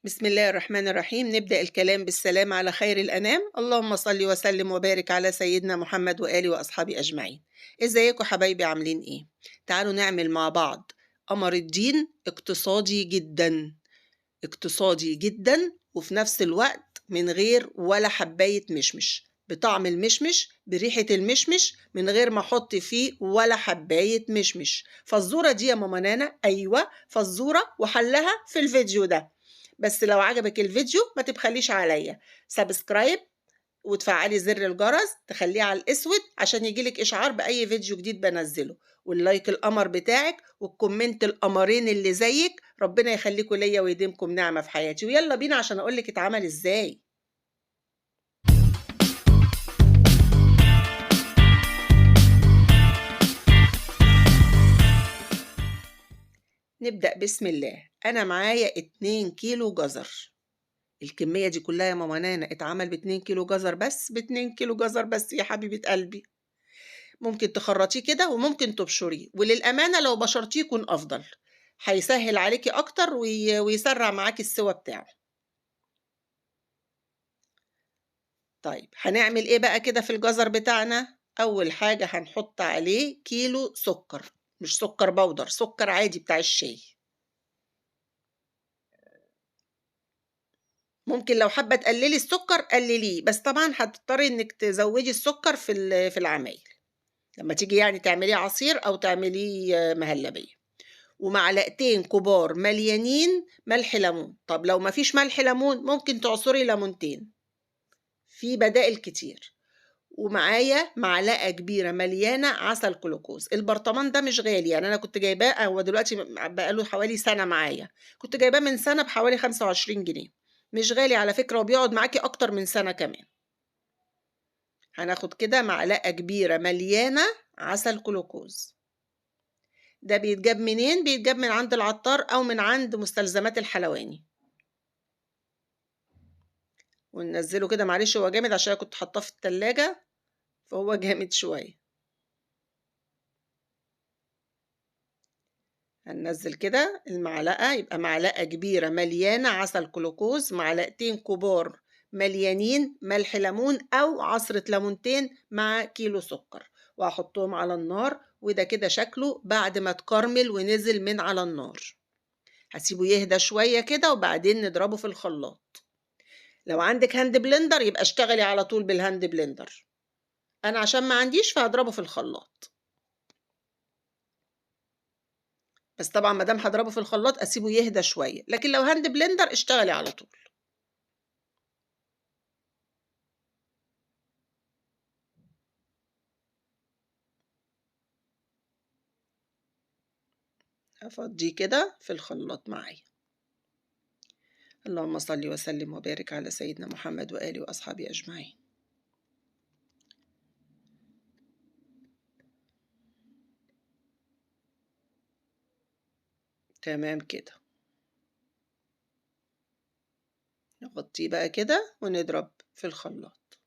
بسم الله الرحمن الرحيم. نبدأ الكلام بالسلام على خير الأنام. اللهم صل وسلم وبارك على سيدنا محمد وآله وأصحابه أجمعين. ازيكم حبايبي، عاملين ايه؟ تعالوا نعمل مع بعض قمر الدين اقتصادي جدا، اقتصادي جدا، وفي نفس الوقت من غير ولا حباية مشمش، بطعم المشمش، بريحة المشمش، من غير ما احط فيه ولا حباية مشمش. فالزورة دي يا ماما نانا؟ ايوه فالزورة، وحلها في الفيديو ده. بس لو عجبك الفيديو ما تبخليش عليا سبسكرايب، وتفعلي زر الجرس تخليه على الاسود عشان يجيلك اشعار باي فيديو جديد بنزله، واللايك القمر بتاعك، والكومنت القمرين اللي زيك. ربنا يخليكم ليا ويديمكم نعمة في حياتي. ويلا بينا عشان اقولك اتعمل ازاي. نبدأ بسم الله. انا معايا 2 كيلو جزر. الكمية دي كلها يا ماما نانا اتعمل ب2 كيلو جزر بس؟ ب2 كيلو جزر بس يا حبيبة قلبي. ممكن تخرطيه كده وممكن تبشريه، وللأمانة لو بشرتيه يكون أفضل، هيسهل عليكي أكتر ويسرع معاكي السوا بتاعه. طيب هنعمل إيه بقى كده في الجزر بتاعنا؟ أول حاجة هنحط عليه كيلو سكر، مش سكر بودر، سكر عادي بتاع الشاي. ممكن لو حابة تقللي السكر قلليه، بس طبعا هتضطري إنك تزودي السكر في العمايل لما تيجي يعني تعمليه عصير أو تعمليه مهلبية. ومعلقتين كبار مليانين ملح ليمون. طب لو مفيش ملح ليمون ممكن تعصري ليمونتين، في بدائل كتير. ومعايا معلقة كبيرة مليانة عسل كلوكوز. البرطمان ده مش غالي، يعني أنا كنت جايباه، هو دلوقتي بقاله حوالي سنة معايا، كنت جايباه من سنة بحوالي 25 جنيه. مش غالي على فكرة، وبيقعد معاكي أكتر من سنة كمان. هناخد كده معلقة كبيرة مليانة عسل كلوكوز. ده بيتجاب منين؟ بيتجاب من عند العطار أو من عند مستلزمات الحلواني. وننزله كده، معلش هو جامد عشان كنت حاطاه في التلاجة فهو جامد شوية. هننزل كده المعلقة، يبقى معلقة كبيرة مليانة عسل جلوكوز، معلقتين كبار مليانين ملح ليمون أو عصرة ليمونتين مع كيلو سكر، وهحطهم على النار. وده كده شكله بعد ما تكرمل ونزل من على النار. هسيبه يهدى شوية كده وبعدين نضربه في الخلاط. لو عندك هاند بلندر يبقى اشتغلي على طول بالهاند بلندر، أنا عشان ما عنديش فهضربه في الخلاط. بس طبعا ما دام هضربه في الخلاط اسيبه يهدى شويه، لكن لو هاند بلندر اشتغلي على طول. افضيه كده في الخلاط معايا. اللهم صل وسلم وبارك على سيدنا محمد واله واصحابه اجمعين. تمام كده، نغطيه بقى كده ونضرب في الخلاط.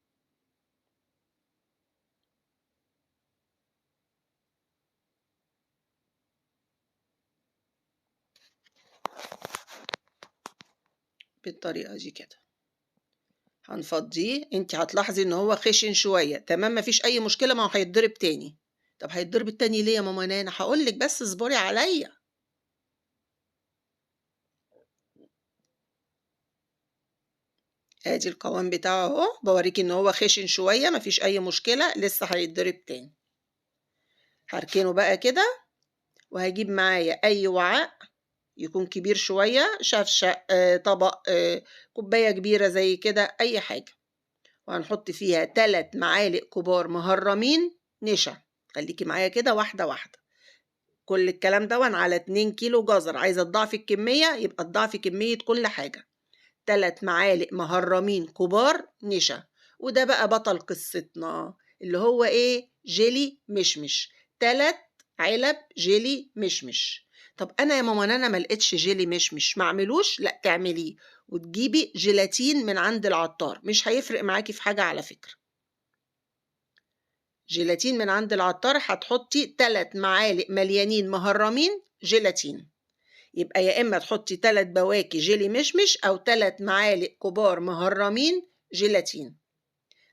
بالطريقه دي كده هنفضيه. انت هتلاحظي ان هو خشن شويه، تمام، مفيش اي مشكله، ما هو هيتضرب تاني. طب هيتضرب التاني ليه يا ماما نانا؟ هقولك بس اصبري عليا. ادي القوام بتاعه اهو، بوريكي ان هو خشن شويه، مفيش اي مشكله، لسه هيتضرب تاني. هركنه بقى كده، وهجيب معايا اي وعاء يكون كبير شويه، شفشق، طبق، كوبايه كبيره زي كده، اي حاجه. وهنحط فيها 3 معالق كبار مهرمين نشا. خليكي معايا كده واحده واحده. كل الكلام ده على 2 كيلو جزر، عايزه تضاعفي الكميه يبقى تضاعفي كميه كل حاجه. 3 معالق مهرمين كبار نشا. وده بقى بطل قصتنا، اللي هو ايه؟ جيلي مشمش. 3 علب جيلي مشمش. طب انا يا ماما انا ما لقيتش جيلي مشمش، ما اعملوش؟ لا تعمليه، وتجيبي جيلاتين من عند العطار، مش هيفرق معاكي في حاجة على فكرة. جيلاتين من عند العطار، هتحطي 3 معالق مليانين مهرمين جيلاتين. يبقى يا إما تحطي 3 بواكي جيلي مشمش أو 3 معالق كبار مهرمين جيلاتين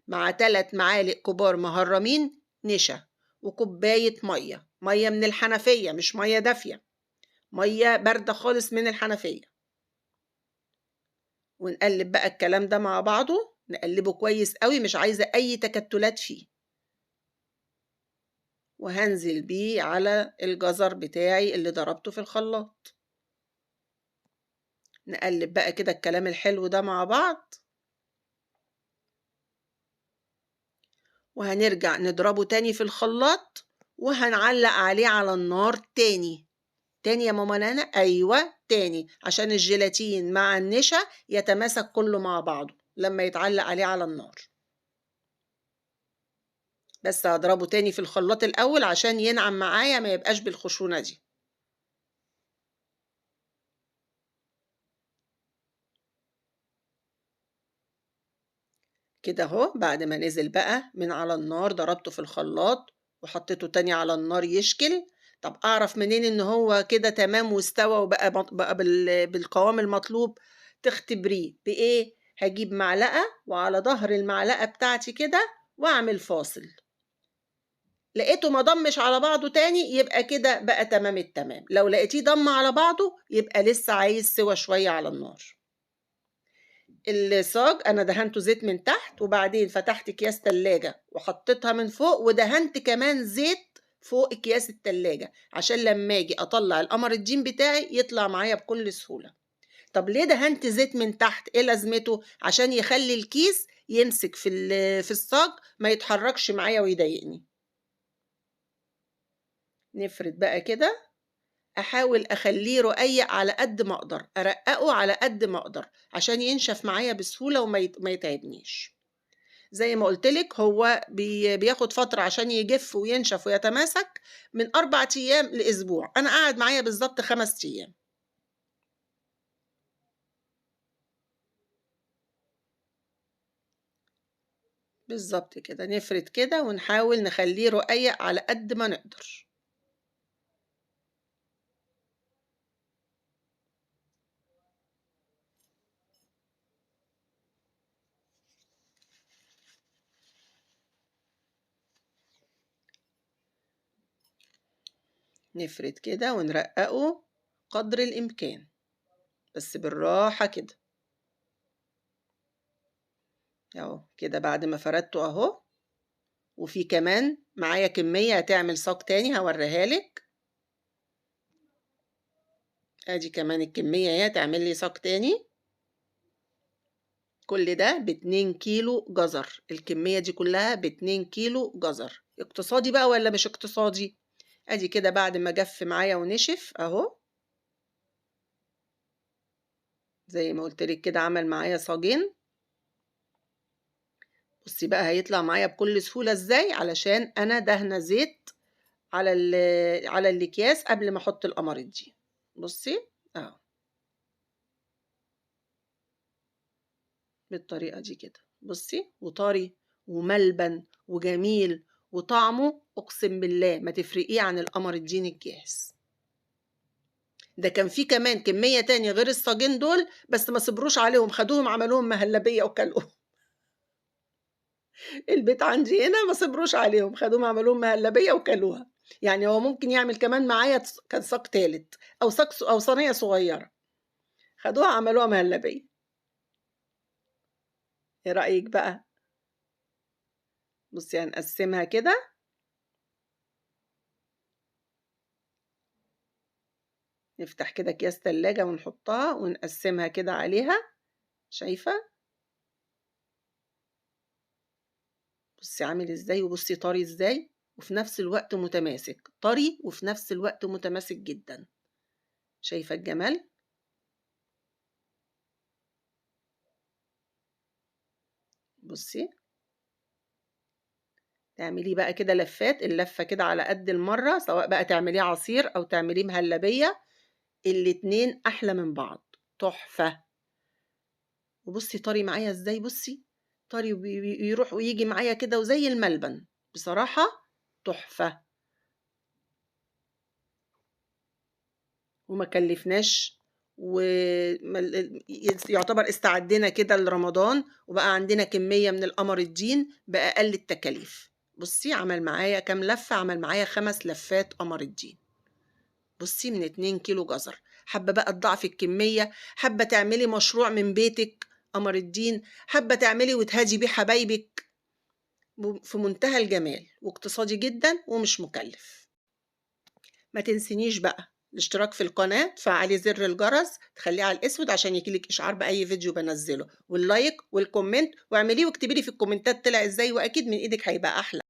مع 3 معالق كبار مهرمين نشا وكوباية مية من الحنفية، مش مية دافية، مية باردة خالص من الحنفية. ونقلب بقى الكلام ده مع بعضه، نقلبه كويس قوي، مش عايزة أي تكتلات فيه. وهنزل بيه على الجزر بتاعي اللي ضربته في الخلاط. نقلب بقى كده الكلام الحلو ده مع بعض، وهنرجع نضربه تاني في الخلاط، وهنعلق عليه على النار تاني يا ماما نانا. أيوة تاني، عشان الجيلاتين مع النشا يتماسك كله مع بعضه لما يتعلق عليه على النار. بس هضربه تاني في الخلاط الأول عشان ينعم معايا، ما يبقاش بالخشونة دي. كده اهو بعد ما نزل بقى من على النار، ضربته في الخلاط وحطيته تاني على النار يشكل. طب أعرف منين إن هو كده تمام واستوى وبقى بالقوام المطلوب؟ تختبريه بإيه؟ هجيب معلقة وعلى ظهر المعلقة بتاعتي كده وأعمل فاصل. لقيته ما ضمش على بعضه تاني، يبقى كده بقى تمام التمام. لو لقيتيه ضم على بعضه يبقى لسه عايز سوى شوية على النار. الصاج أنا دهنته زيت من تحت، وبعدين فتحت أكياس تلاجة وحطيتها من فوق، ودهنت كمان زيت فوق أكياس التلاجة عشان لما أجي أطلع القمر الدين بتاعي يطلع معايا بكل سهولة. طب ليه دهنت زيت من تحت؟ إيه لازمته؟ عشان يخلي الكيس يمسك في الصاج، ما يتحركش معايا ويضايقني. نفرد بقى كده، أحاول أخليه رقيق على قد ما أقدر، أرققه على قد ما أقدر عشان ينشف معايا بسهولة وما يتعبنيش. زي ما قلتلك هو بياخد فترة عشان يجف وينشف ويتماسك، من 4 أيام لأسبوع. أنا قاعد معايا بالظبط 5 أيام. بالظبط كده، نفرد كده ونحاول نخليه رقيق على قد ما نقدر. نفرد كده ونرققه قدر الإمكان، بس بالراحة كده. اهو كده بعد ما فردته اهو، وفي كمان معايا كمية هتعمل صاج تاني هوريها لك. ادي كمان الكمية اهي هتعمل لي صاج تاني. كل ده ب2 كيلو جزر، الكمية دي كلها ب2 كيلو جزر. اقتصادي بقى ولا مش اقتصادي؟ ادي كده بعد ما جف معايا ونشف اهو، زي ما قلت لك كده عمل معايا صاجين. بصي بقى هيطلع معايا بكل سهولة ازاي، علشان انا دهنة زيت على الاكياس قبل ما احط القمر دي. بصي اهو بالطريقة دي كده. بصي وطري وملبن وجميل، وطعمه اقسم بالله ما تفرقيه عن القمر الدين الجاهز. ده كان في كمان كمية تاني غير الصاجين دول، بس ما صبروش عليهم، خدوهم عملوهم مهلبية وكلوهم. البيت عندي هنا ما صبروش عليهم، خدوهم عملوهم مهلبية وكلوها. يعني هو ممكن يعمل كمان معايا كان صاج تالت أو صاج أو صينية صغيرة، خدوها عملوها مهلبية. ايه رأيك بقى؟ بصي هنقسمها كده، نفتح كده أكياس تلاجة ونحطها ونقسمها كده عليها. شايفة؟ بصي عامل ازاي، وبصي طري ازاي، وفي نفس الوقت متماسك. طري وفي نفس الوقت متماسك جدا. شايفة الجمال؟ بصي تعمليه بقى كده لفات، اللفة كده على قد المرة، سواء بقى تعمليه عصير أو تعمليه مهلبية، الاتنين أحلى من بعض. تحفة. وبصي طري معايا ازاي، بصي طري ويروح ويجي معايا كده وزي الملبن. بصراحة تحفة. وما كلفناش، يعتبر استعدينا كده لرمضان، وبقى عندنا كمية من القمر الدين بأقل التكاليف. بصي عمل معايا كام لفة؟ عمل معايا 5 لفات قمر الدين. بصي من 2 كيلو جزر. حابة بقى تضاعفي الكمية، حابة تعملي مشروع من بيتك قمر الدين، حابة تعملي وتهادي بيه حبايبك، في منتهى الجمال واقتصادي جدا ومش مكلف. ما تنسينيش بقى الاشتراك في القناة، تفعلي زر الجرس تخليه على الاسود عشان يجيلك اشعار بأي فيديو بنزله، واللايك والكومنت، واعمليه واكتبي لي في الكومنتات طلع ازاي، واكيد من ايدك هيبقى احلى.